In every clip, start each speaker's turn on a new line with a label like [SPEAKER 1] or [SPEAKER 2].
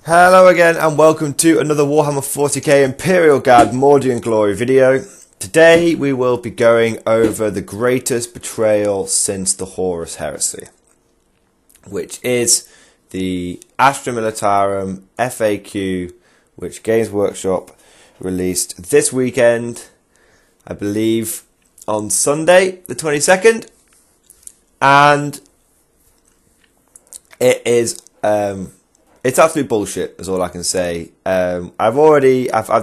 [SPEAKER 1] Hello again and welcome to another Warhammer 40k Imperial Guard Mordian Glory video. Today we will be going over the greatest betrayal since the Horus Heresy, which is the Astra Militarum FAQ, which Games Workshop released this weekend, I believe on Sunday the 22nd, and it is it's absolute bullshit, is all I can say. The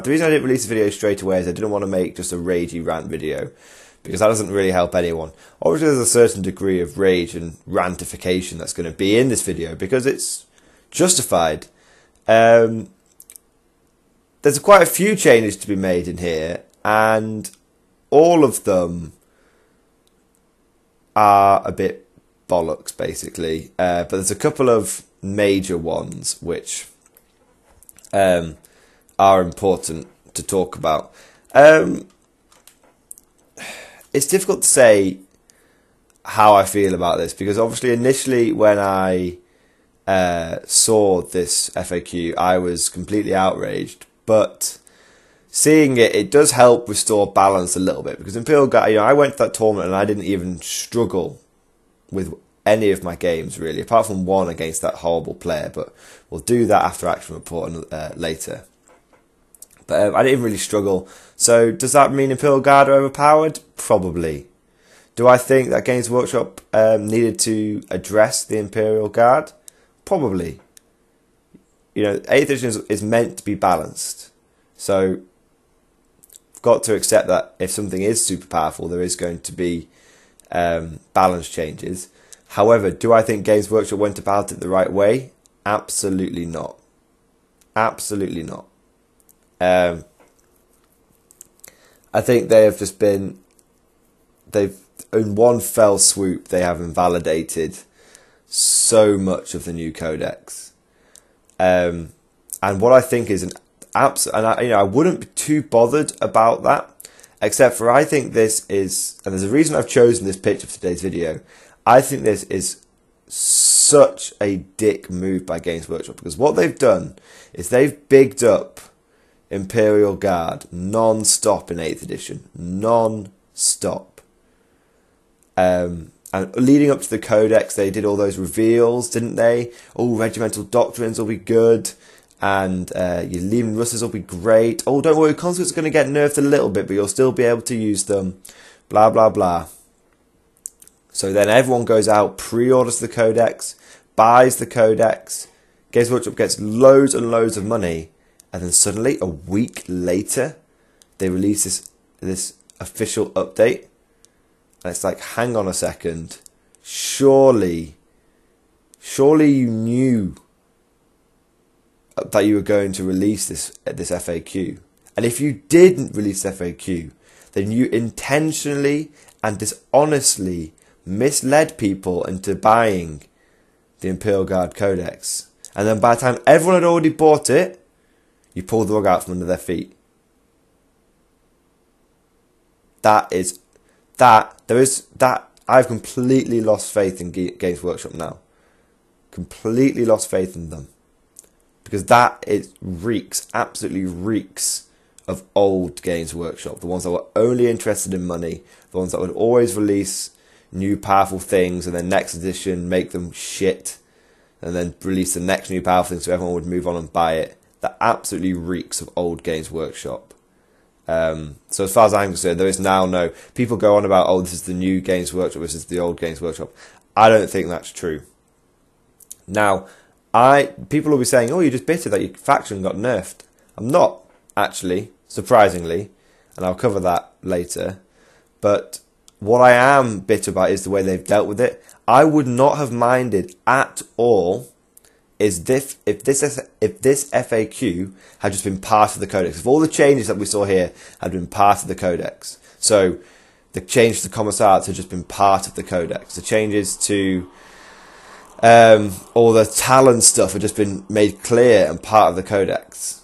[SPEAKER 1] reason I didn't release the video straight away is I didn't want to make just a ragey rant video, because that doesn't really help anyone. Obviously there's a certain degree of rage and rantification that's going to be in this video, because it's justified. There's quite a few changes to be made in here, and all of them are a bit bollocks, basically. But there's a couple of major ones which are important to talk about. It's difficult to say how I feel about this, because obviously initially when I saw this FAQ I was completely outraged, but seeing it does help restore balance a little bit, because Imperial Guard, I went to that tournament and I didn't even struggle with any of my games really, apart from one against that horrible player, but we'll do that after action report later. But I didn't really struggle. So does that mean Imperial Guard are overpowered? Probably. Do I think that Games Workshop needed to address the Imperial Guard? Probably. 8th edition is meant to be balanced, so I've got to accept that if something is super powerful, there is going to be balance changes. However, do I think Games Workshop went about it the right way? Absolutely not. Absolutely not. I think they have just been... in one fell swoop, they have invalidated so much of the new Codex. And what I think is an absolute... And I wouldn't be too bothered about that, except for I think this is... And there's a reason I've chosen this picture for today's video. I think this is such a dick move by Games Workshop, because what they've done is they've bigged up Imperial Guard non-stop in 8th edition. Non-stop. And leading up to the Codex, they did all those reveals, didn't they? Oh, regimental doctrines will be good, and your Leman Russes will be great. Oh, don't worry, conscripts are going to get nerfed a little bit, but you'll still be able to use them. Blah, blah, blah. So then everyone goes out, pre-orders the Codex, buys the Codex, Games Workshop gets loads and loads of money, and then suddenly, a week later, they release this official update. And it's like, hang on a second, surely you knew that you were going to release this FAQ. And if you didn't release FAQ, then you intentionally and dishonestly misled people into buying the Imperial Guard Codex, and then by the time everyone had already bought it, you pulled the rug out from under their feet. I've completely lost faith in Games Workshop now. Completely lost faith in them, because absolutely reeks of old Games Workshop, the ones that were only interested in money, the ones that would always release new powerful things and then next edition make them shit and then release the next new powerful thing so everyone would move on and buy it. That absolutely reeks of old Games Workshop. So as far as I'm concerned, there is now no... People go on about, oh, this is the new Games Workshop, this is the old Games Workshop. I don't think that's true. Now, people will be saying, oh, you're just bitter that your faction got nerfed. I'm not, actually, surprisingly, and I'll cover that later. But what I am bitter about is the way they've dealt with it. I would not have minded at all if this FAQ had just been part of the Codex. If all the changes that we saw here had been part of the Codex. So the change to the Commissars had just been part of the Codex. The changes to all the Talon stuff had just been made clear and part of the Codex.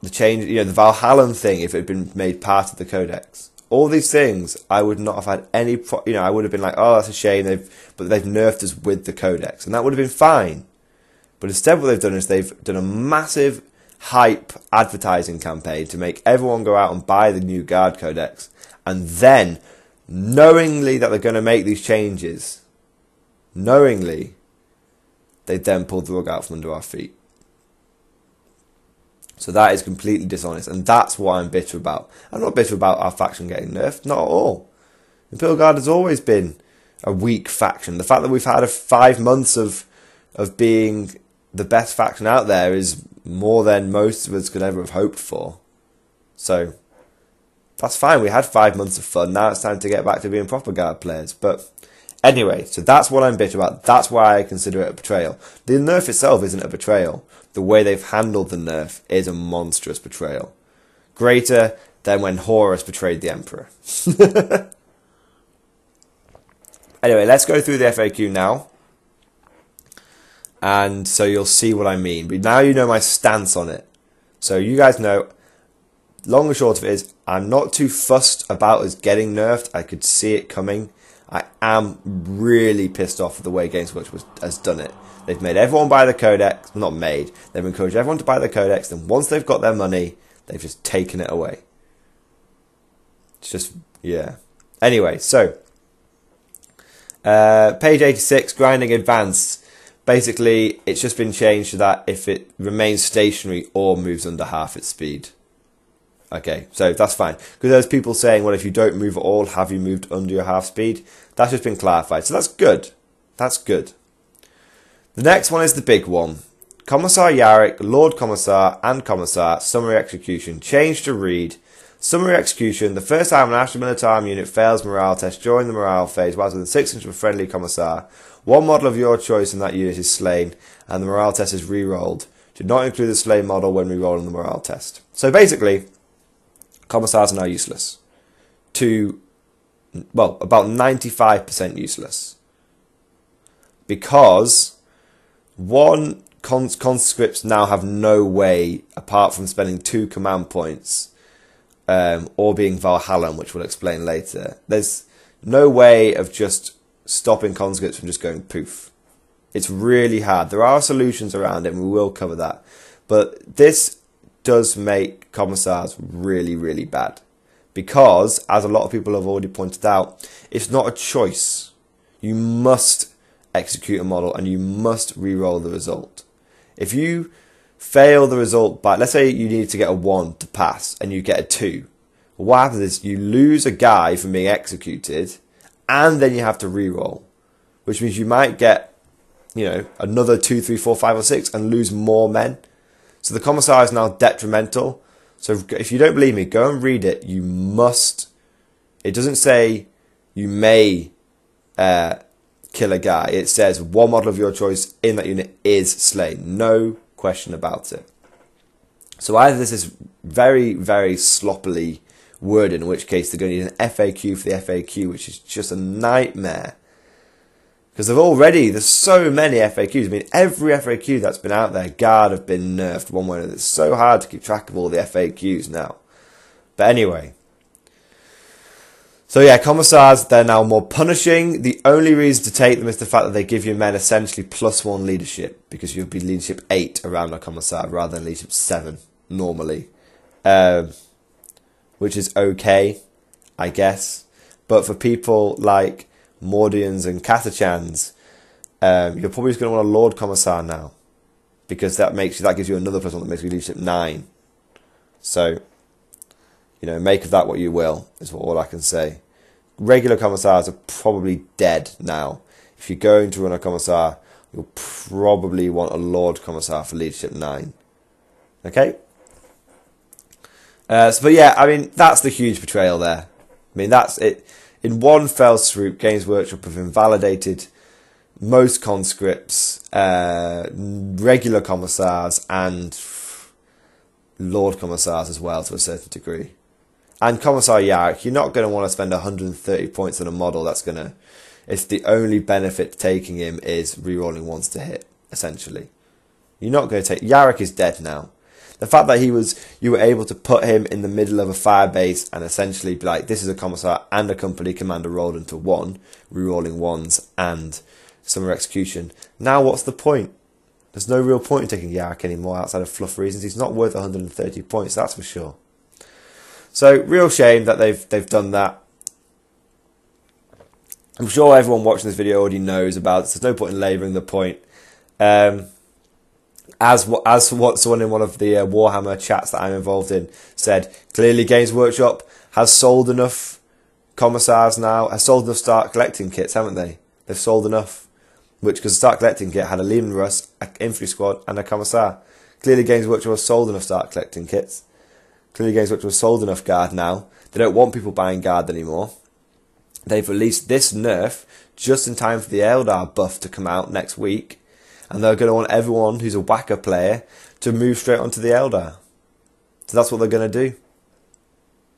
[SPEAKER 1] The change, the Valhallan thing, if it had been made part of the Codex. All these things, I would not have had any... I would have been like, oh, that's a shame, but they've nerfed us with the Codex. And that would have been fine. But instead what they've done is they've done a massive hype advertising campaign to make everyone go out and buy the new Guard Codex. And then, knowingly that they're going to make these changes, knowingly, they then pulled the rug out from under our feet. So that is completely dishonest, and that's what I'm bitter about. I'm not bitter about our faction getting nerfed, not at all. Imperial Guard has always been a weak faction. The fact that we've had 5 months of being the best faction out there is more than most of us could ever have hoped for. So that's fine. We had 5 months of fun. Now it's time to get back to being proper Guard players. But anyway, so that's what I'm bitter about. That's why I consider it a betrayal. The nerf itself isn't a betrayal. The way they've handled the nerf is a monstrous betrayal. Greater than when Horus betrayed the Emperor. Anyway, let's go through the FAQ now. And so you'll see what I mean. But now you know my stance on it. So you guys know, long and short of it is, I'm not too fussed about us getting nerfed. I could see it coming. I am really pissed off with the way Games Workshop has done it. They've made everyone buy the Codex. Not made. They've encouraged everyone to buy the Codex. And once they've got their money, they've just taken it away. It's just, yeah. Anyway, so page 86, grinding advanced. Basically, it's just been changed so that if it remains stationary or moves under half its speed. Okay, so that's fine. Because there's people saying, well, if you don't move at all, have you moved under your half speed? That's just been clarified. So that's good. That's good. The next one is the big one. Commissar Yarrick, Lord Commissar, and Commissar, summary execution. Changed to read. Summary execution. The first time an Astra Militarum unit fails morale test during the morale phase whilst within 6 inches of a friendly Commissar, one model of your choice in that unit is slain, and the morale test is re-rolled. Do not include the slain model when re-rolling the morale test. So basically, Commissars are now useless. Well, about 95% useless. Because conscripts now have no way, apart from spending 2 command points, or being Valhallan, which we'll explain later. There's no way of just stopping conscripts from just going poof. It's really hard. There are solutions around it, and we will cover that. But this does make Commissars really, really bad. Because, as a lot of people have already pointed out, it's not a choice. You must execute a model, and you must re-roll the result. If you fail the result by, let's say you need to get a 1 to pass, and you get a 2. What happens is you lose a guy from being executed, and then you have to re-roll. Which means you might get, another 2, 3, 4, 5 or 6 and lose more men. So the Commissar is now detrimental. So if you don't believe me, go and read it. You must. It doesn't say you may kill a guy. It says one model of your choice in that unit is slain. No question about it. So either this is very, very sloppily worded, in which case they're going to need an FAQ for the FAQ, which is just a nightmare. Because there's so many FAQs. I mean, every FAQ that's been out there, Guard have been nerfed one way or another. It's so hard to keep track of all the FAQs now. But anyway. So yeah, Commissars, they're now more punishing. The only reason to take them is the fact that they give your men essentially +1 leadership. Because you'll be leadership 8 around a Commissar rather than leadership 7 normally. Which is okay, I guess. But for people like Mordians and Catachans, you're probably just going to want a Lord Commissar now, because that gives you another +1 that makes you leadership 9. So, make of that what you will, is all I can say. Regular Commissars are probably dead now. If you're going to run a Commissar, you'll probably want a Lord Commissar for leadership 9. Okay? But yeah, I mean, that's the huge betrayal there. I mean, that's it. In one fell swoop, Games Workshop have invalidated most conscripts, regular Commissars, and Lord Commissars as well, to a certain degree. And Commissar Yarrick, you're not going to want to spend 130 points on a model it's the only benefit to taking him is rerolling 1s to hit, essentially. You're not going to take... Yarrick is dead now. The fact that you were able to put him in the middle of a fire base and essentially be like, this is a Commissar and a company commander rolled into 1, rerolling 1s and summer execution. Now what's the point? There's no real point in taking Yak anymore outside of fluff reasons. He's not worth 130 points, that's for sure. So, real shame that they've done that. I'm sure everyone watching this video already knows about this. There's no point in labouring the point. As what someone in one of the Warhammer chats that I'm involved in said, clearly Games Workshop has sold enough commissars now, has sold enough start collecting kits, haven't they? They've sold enough. Which, because the start collecting kit had a Leman Russ, an infantry squad, and a commissar. Clearly Games Workshop has sold enough start collecting kits. Clearly Games Workshop has sold enough guard now. They don't want people buying guard anymore. They've released this nerf just in time for the Eldar buff to come out next week. And they're going to want everyone who's a whacker player to move straight onto the Eldar. So that's what they're going to do.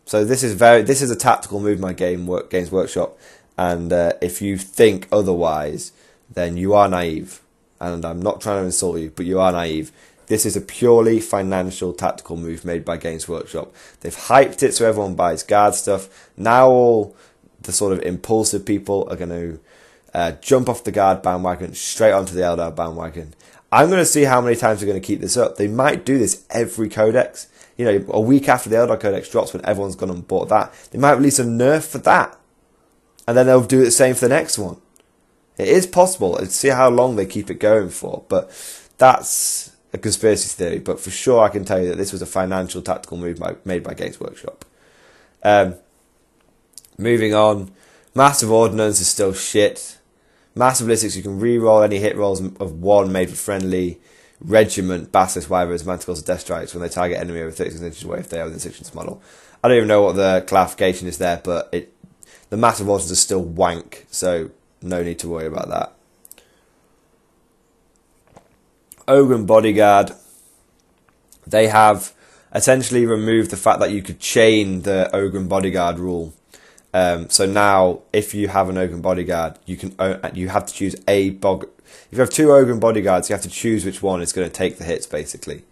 [SPEAKER 1] So this is a tactical move by Games Workshop. And if you think otherwise, then you are naive. And I'm not trying to insult you, but you are naive. This is a purely financial tactical move made by Games Workshop. They've hyped it so everyone buys guard stuff. Now all the sort of impulsive people are going to jump off the guard bandwagon straight onto the Eldar bandwagon. I'm going to see how many times they're going to keep this up. They might do this every codex. You know, a week after the Eldar codex drops, when everyone's gone and bought that, they might release a nerf for that. And then they'll do the same for the next one. It is possible. Let's see how long they keep it going for. But that's a conspiracy theory. But for sure, I can tell you that this was a financial tactical move made by Games Workshop. Moving on. Massive Ordnance is still shit. Massive Ballistics, you can re-roll any hit rolls of 1 made for friendly regiment, Basilisk, Wyverns, Manticores, or Death Strikes when they target enemy over 36 inches away if they are within 6 inches model. I don't even know what the clarification is there, but the Massive Ordnance is still wank, so no need to worry about that. Ogren Bodyguard, they have essentially removed the fact that you could chain the Ogren Bodyguard rule. So now, if you have an Ogren Bodyguard, you have to choose if you have 2 Ogren Bodyguards, you have to choose which one is going to take the hits, basically.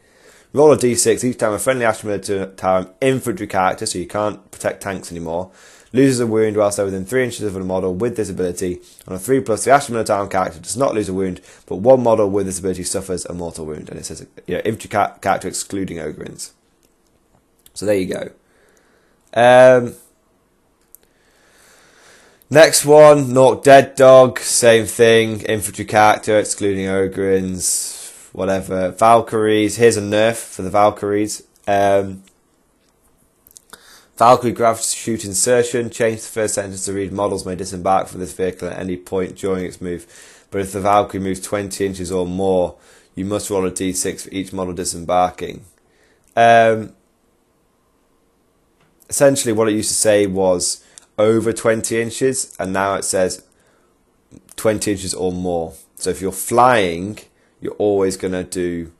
[SPEAKER 1] Roll a d6 each time a friendly Astra Militarum infantry character, so you can't protect tanks anymore, loses a wound whilst they're within 3 inches of a model with this ability. On a 3+, the Astra Militarum character does not lose a wound, but 1 model with this ability suffers a mortal wound. And it says, infantry character excluding Ogrins. So there you go. Next one, Nork Dead Dog, same thing, infantry character, excluding Ogrins, whatever. Valkyries, here's a nerf for the Valkyries. Valkyrie grav shoot insertion, change the first sentence to read models may disembark from this vehicle at any point during its move. But if the Valkyrie moves 20 inches or more, you must roll a d6 for each model disembarking. Essentially what it used to say was over 20 inches, and now it says 20 inches or more. So if you're flying, you're always going to do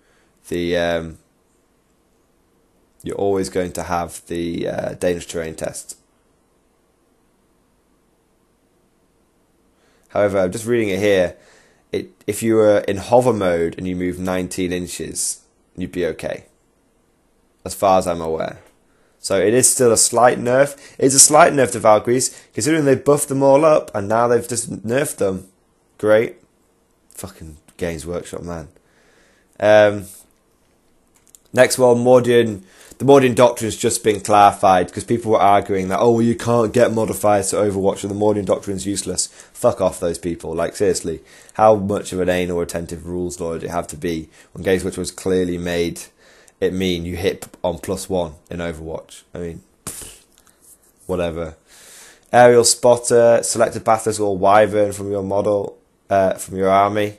[SPEAKER 1] the you're always going to have the dangerous terrain test. However, I'm just reading it here. If you were in hover mode and you move 19 inches, you'd be okay, as far as I'm aware. So it is still a slight nerf. It's a slight nerf to Valkyries, considering they buffed them all up and now they've just nerfed them. Great. Fucking Games Workshop, man. Next one, Mordian. The Mordian Doctrine's just been clarified because people were arguing that, oh, you can't get modifiers to Overwatch and the Mordian Doctrine's useless. Fuck off those people. Like, seriously, how much of an anal retentive rules lawyer do you have to be when Games Workshop was clearly made it mean you hit on +1 in Overwatch? I mean, whatever. Aerial Spotter, selected Basilisk or Wyvern from your model, from your army.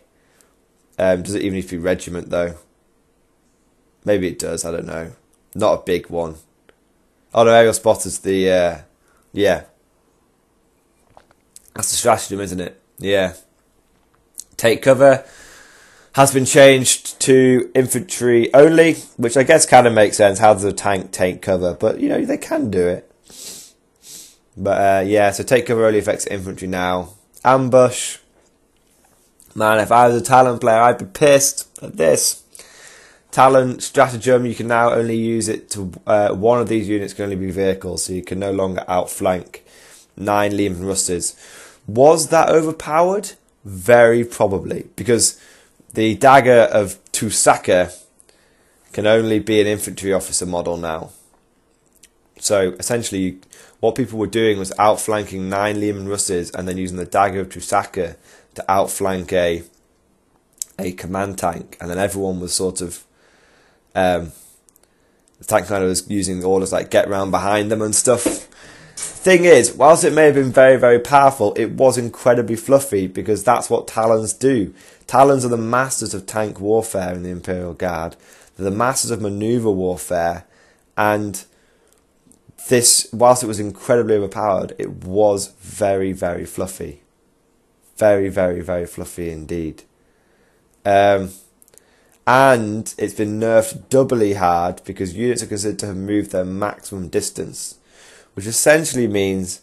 [SPEAKER 1] Does it even need to be regiment though? Maybe it does, I don't know. Not a big one. Oh no, Aerial Spotter's the, yeah. That's the stratagem, isn't it? Yeah. Take cover has been changed to infantry only, which I guess kind of makes sense. How does a tank take cover? But, you know, they can do it. But, yeah, so take cover only affects infantry now. Ambush. Man, if I was a Talon player, I'd be pissed at this. Talon stratagem, you can now only use it to... one of these units can only be vehicles, so you can no longer outflank 9 Leman Rusters. Was that overpowered? Very probably, because... the dagger of Tusaka can only be an infantry officer model now. So essentially, what people were doing was outflanking 9 Lehman Russes and then using the dagger of Tusaka to outflank a command tank, and then everyone was sort of the tank commander was using orders like get round behind them and stuff. Thing is, whilst it may have been very, very powerful, it was incredibly fluffy because that's what Talons do. Talons are the masters of tank warfare in the Imperial Guard. They're the masters of manoeuvre warfare, and this, whilst it was incredibly overpowered, it was very, very fluffy. Very, very, very fluffy indeed. And it's been nerfed doubly hard because units are considered to have moved their maximum distance, which essentially means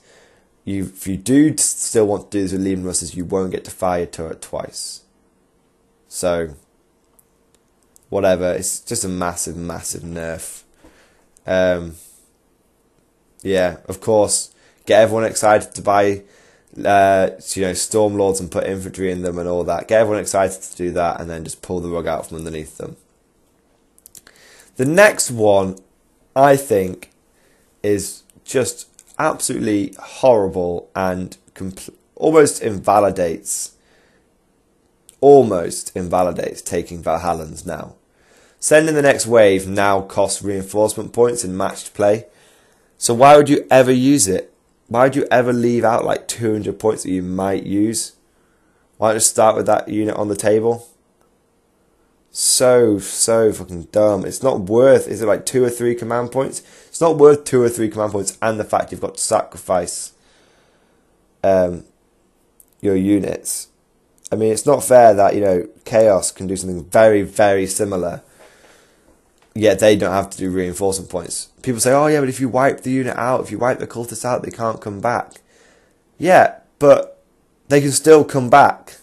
[SPEAKER 1] if you do still want to do this with Lehman Russes, you won't get to fire your turret twice. So, whatever, it's just a massive, massive nerf. Yeah, of course, get everyone excited to buy Stormlords and put infantry in them and all that. Get everyone excited to do that and then just pull the rug out from underneath them. The next one, I think, is just absolutely horrible and almost invalidates taking Valhallans now. Sending the next wave now costs reinforcement points in matched play. So why would you ever use it? Why would you ever leave out like 200 points that you might use? Why not just start with that unit on the table? So fucking dumb. It's not worth, is it like 2 or 3 command points? It's not worth 2 or 3 command points and the fact you've got to sacrifice your units. I mean, it's not fair that, Chaos can do something very, very similar, yet they don't have to do reinforcement points. People say, oh yeah, but if you wipe the unit out, if you wipe the cultists out, they can't come back. Yeah, but they can still come back.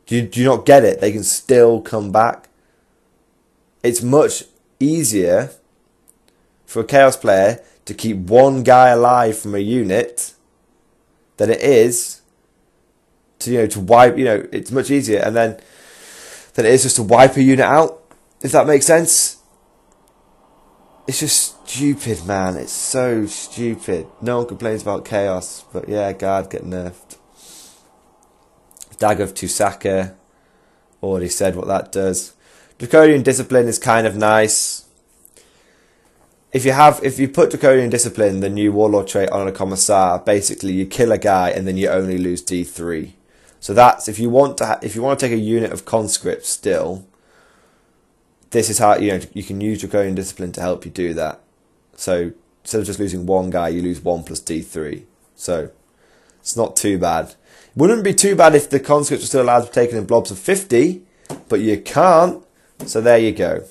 [SPEAKER 1] Do you not get it? They can still come back. It's much easier for a Chaos player to keep one guy alive from a unit than it is to wipe, it's much easier than it is just to wipe a unit out, if that makes sense. It's just stupid, man. It's so stupid. No one complains about Chaos, but yeah, Guard get nerfed. Dagger of Tusaka, already said what that does. Draconian Discipline is kind of nice. If you put Draconian Discipline, the new Warlord trait, on a Commissar, basically you kill a guy and then you only lose D3. So that's if you want to take a unit of conscripts still. This is how you can use Draconian Discipline to help you do that. So instead of just losing one guy, you lose 1 plus D3. So it's not too bad. It wouldn't be too bad if the conscripts were still allowed to be taken in blobs of 50, but you can't. So there you go.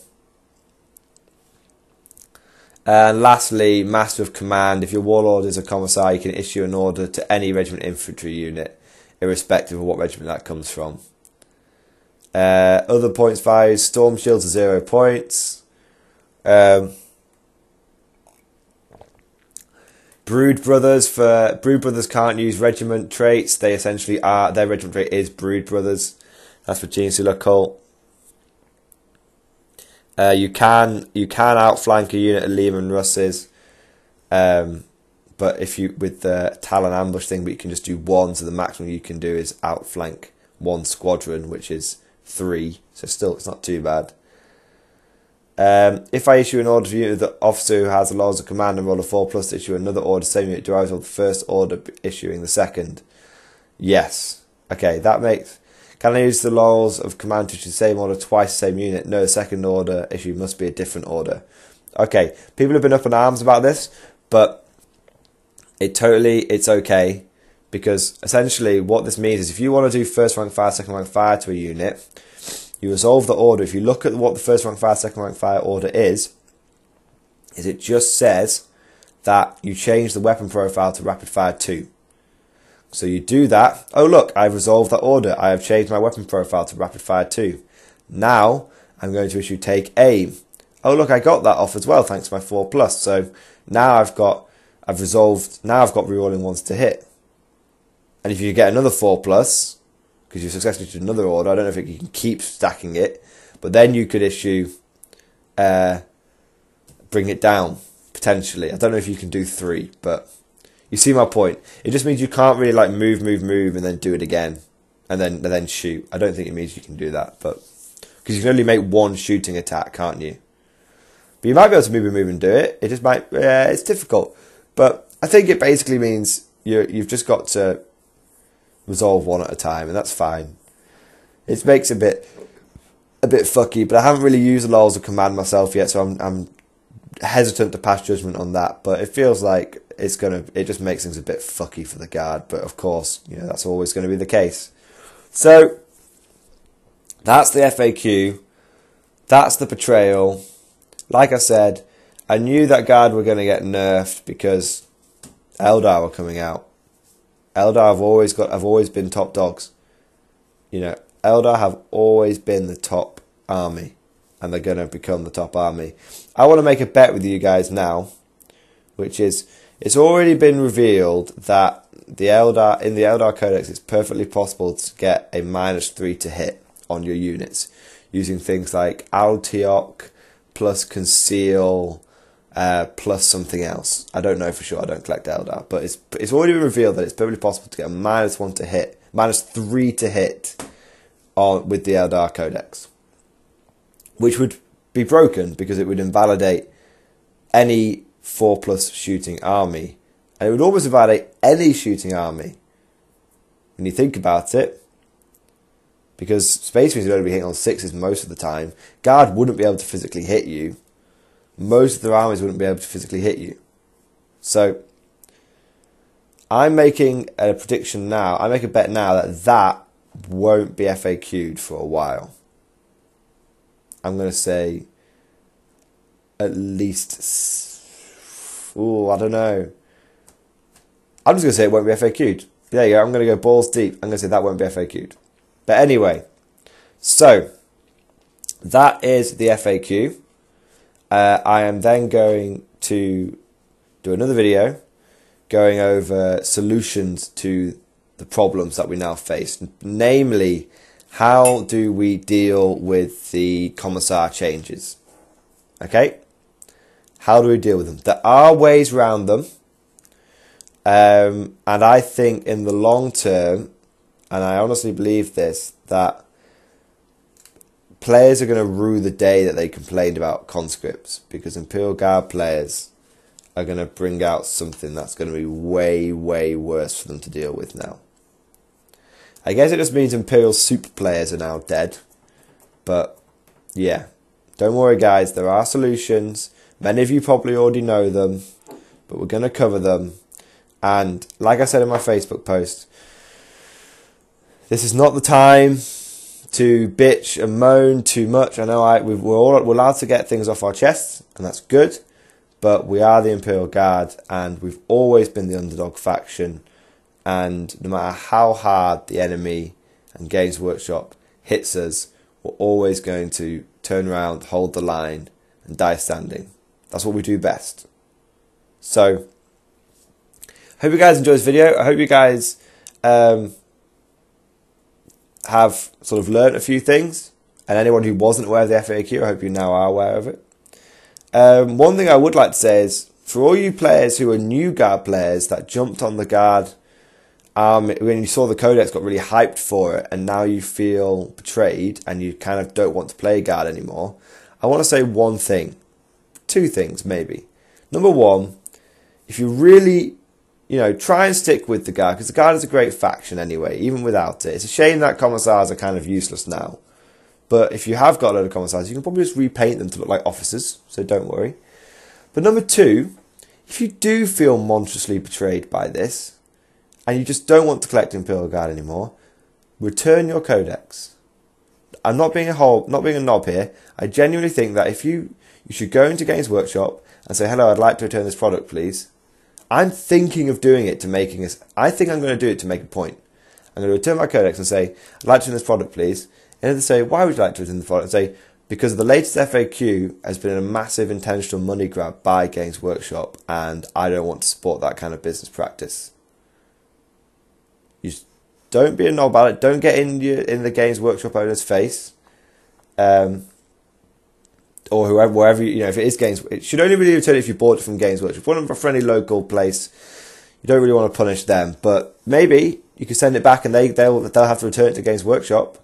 [SPEAKER 1] And lastly, Master of Command. If your Warlord is a Commissar, you can issue an order to any regiment infantry unit, irrespective of what regiment that comes from. Other points values, Storm Shields are 0 points. Brood Brothers can't use regiment traits. They essentially are, their regiment trait is Brood Brothers. That's for Geniusula Cult. You can outflank a unit of Lehman Russes, but with the Talon ambush thing, but you can just do 1. So the maximum you can do is outflank 1 squadron, which is 3. So still, it's not too bad. If I issue an order to you, the officer who has the laws of command and roll a 4+ to issue another order, same unit derives of the first order issuing the second. Yes. Okay, that makes... Can I use the laws of command to issue the same order twice the same unit? No, the second order issue must be a different order. Okay, people have been up in arms about this, but it's okay, because essentially what this means is if you want to do first rank fire, second rank fire to a unit, you resolve the order. If you look at what the first rank fire, second rank fire order is it just says that you change the weapon profile to rapid fire 2. So you do that. Oh look, I've resolved that order. I have changed my weapon profile to rapid fire 2. Now I'm going to issue take aim. Oh look, I got that off as well thanks to my 4+. So now I've got rerolling ones to hit. And if you get another 4+, because you successfully issued another order. I don't know if you can keep stacking it, but then you could issue, bring it down, potentially. I don't know if you can do 3, but you see my point. It just means you can't really like move, and then do it again, and then shoot. I don't think it means you can do that, but because you can only make 1 shooting attack, can't you? But you might be able to move and do it. It just might, it's difficult. But I think it basically means you've just got to resolve 1 at a time, and that's fine. It makes it a bit fucky, but I haven't really used the laws of command myself yet, so I'm hesitant to pass judgment on that. But it feels like it just makes things a bit fucky for the guard. But of course, that's always going to be the case. So that's the FAQ. That's the betrayal. Like I said, I knew that guard were going to get nerfed because Eldar were coming out. Eldar have always been top dogs. Eldar have always been the top army, and they're going to become the top army. I want to make a bet with you guys now, which is it's already been revealed that in the Eldar Codex, it's perfectly possible to get a -3 to hit on your units using things like Alteok plus Conceal plus something else. I don't know for sure. I don't collect Eldar, but it's already been revealed that it's perfectly possible to get a -1 to hit, -3 to hit with the Eldar Codex, which would be broken because it would invalidate any 4+ shooting army, and it would almost invalidate any shooting army when you think about it, because Space Marines are going to be hitting on 6s most of the time. Guard wouldn't be able to physically hit you. Most of their armies wouldn't be able to physically hit you. So I'm making a prediction now. I make a bet now that won't be FAQ'd for a while. I'm going to say at least... I don't know. I'm just going to say it won't be FAQ'd. There you go. I'm going to go balls deep. I'm going to say that won't be FAQ'd. But anyway, so that is the FAQ. I am then going to do another video going over solutions to the problems that we now face. Namely, how do we deal with the commissar changes? Okay? How do we deal with them? There are ways around them. And I think in the long term, and I honestly believe this, that players are going to rue the day that they complained about conscripts, because Imperial Guard players are going to bring out something that's going to be way, way worse for them to deal with now. I guess it just means Imperial Super players are now dead. But, yeah. Don't worry, guys. There are solutions. Many of you probably already know them. But we're going to cover them. And, like I said in my Facebook post, this is not the time to bitch and moan too much. I know we're allowed to get things off our chests, and that's good. But we are the Imperial Guard, and we've always been the underdog faction. And no matter how hard the enemy and Games Workshop hits us, we're always going to turn around, hold the line, and die standing. That's what we do best. So, hope you guys enjoyed this video. I hope you guys have sort of learnt a few things. And anyone who wasn't aware of the FAQ, I hope you now are aware of it. One thing I would like to say is, for all you players who are new Guard players that jumped on the Guard when you saw the Codex, got really hyped for it, and now you feel betrayed and you kind of don't want to play Guard anymore, I want to say one thing. 2 things, maybe. Number 1, if you really, try and stick with the Guard, because the Guard is a great faction anyway, even without it. It's a shame that Commissars are kind of useless now. But if you have got a load of Commissars, you can probably just repaint them to look like officers, so don't worry. But number 2, if you do feel monstrously betrayed by this, and you just don't want to collect Imperial Guard anymore, return your Codex. I'm not being a knob here. I genuinely think that if you should go into Games Workshop and say, hello, I'd like to return this product, please. I'm thinking of doing it I think I'm going to do it to make a point. I'm going to return my Codex and say, I'd like to return this product, please. And they say, why would you like to return the product? And say, because the latest FAQ has been a massive intentional money grab by Games Workshop, and I don't want to support that kind of business practice. don't be a knob about it. Don't get in the Games Workshop owner's face, or whoever, wherever you know. If it is Games, it should only really return it if you bought it from Games Workshop. If you want it from a friendly local place, you don't really want to punish them. But maybe you can send it back, and they'll have to return it to Games Workshop.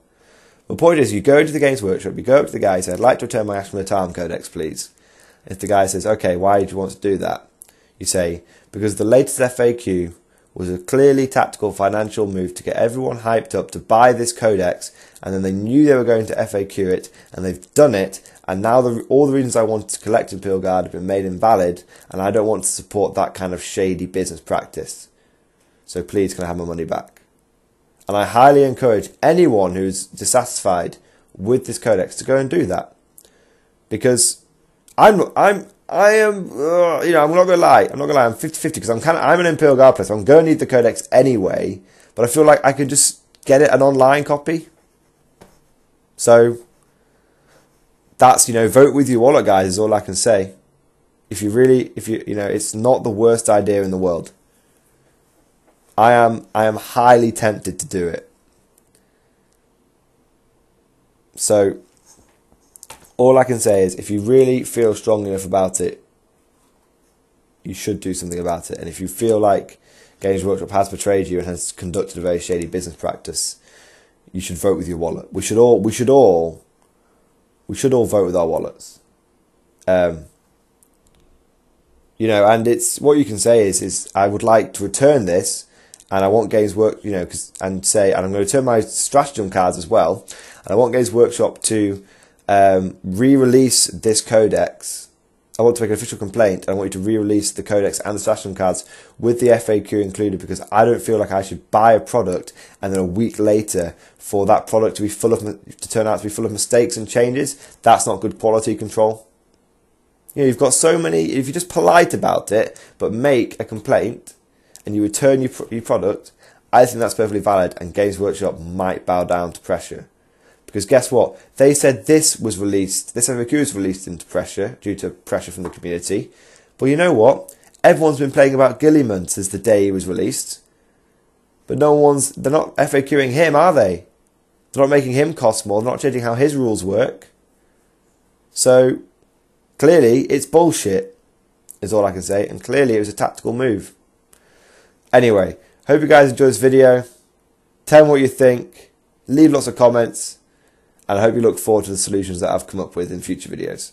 [SPEAKER 1] The point is, you go into the Games Workshop, you go up to the guy, you say, "I'd like to return my Astra Militarum Codex, please." If the guy says, "Okay, why do you want to do that?" You say, "Because the latest FAQ was a clearly tactical financial move to get everyone hyped up to buy this codex, and then they knew they were going to FAQ it, and they've done it, and now all the reasons I wanted to collect Imperial Guard have been made invalid, and I don't want to support that kind of shady business practice. So please, can I have my money back?" And I highly encourage anyone who's dissatisfied with this codex to go and do that, because I'm not going to lie. I'm 50-50 because I'm an Imperial Guard player, so I'm going to need the codex anyway. But I feel like I could just get an online copy. So that's, vote with your wallet, guys, is all I can say. It's not the worst idea in the world. I am highly tempted to do it. So all I can say is, if you really feel strong enough about it, you should do something about it. And if you feel like Games Workshop has betrayed you and has conducted a very shady business practice, you should vote with your wallet. We should all vote with our wallets. And it's what you can say is I would like to return this, and I want Games Work, and I'm going to return my stratagem cards as well, and I want Games Workshop to re-release this codex. I want to make an official complaint. I want you to re-release the codex and the stratagem cards with the FAQ included, because I don't feel like I should buy a product and then a week later for that product to turn out to be full of mistakes and changes. That's not good quality control. You've got so many. If you're just polite about it but make a complaint and you return your product, I think that's perfectly valid, and Games Workshop might bow down to pressure. Because guess what? They said this FAQ was released into pressure, due to pressure from the community. But you know what? Everyone's been playing about Gilliman since the day he was released. But they're not FAQing him, are they? They're not making him cost more, they're not changing how his rules work. So, clearly, it's bullshit, is all I can say. And clearly, it was a tactical move. Anyway, hope you guys enjoyed this video. Tell me what you think. Leave lots of comments. And I hope you look forward to the solutions that I've come up with in future videos.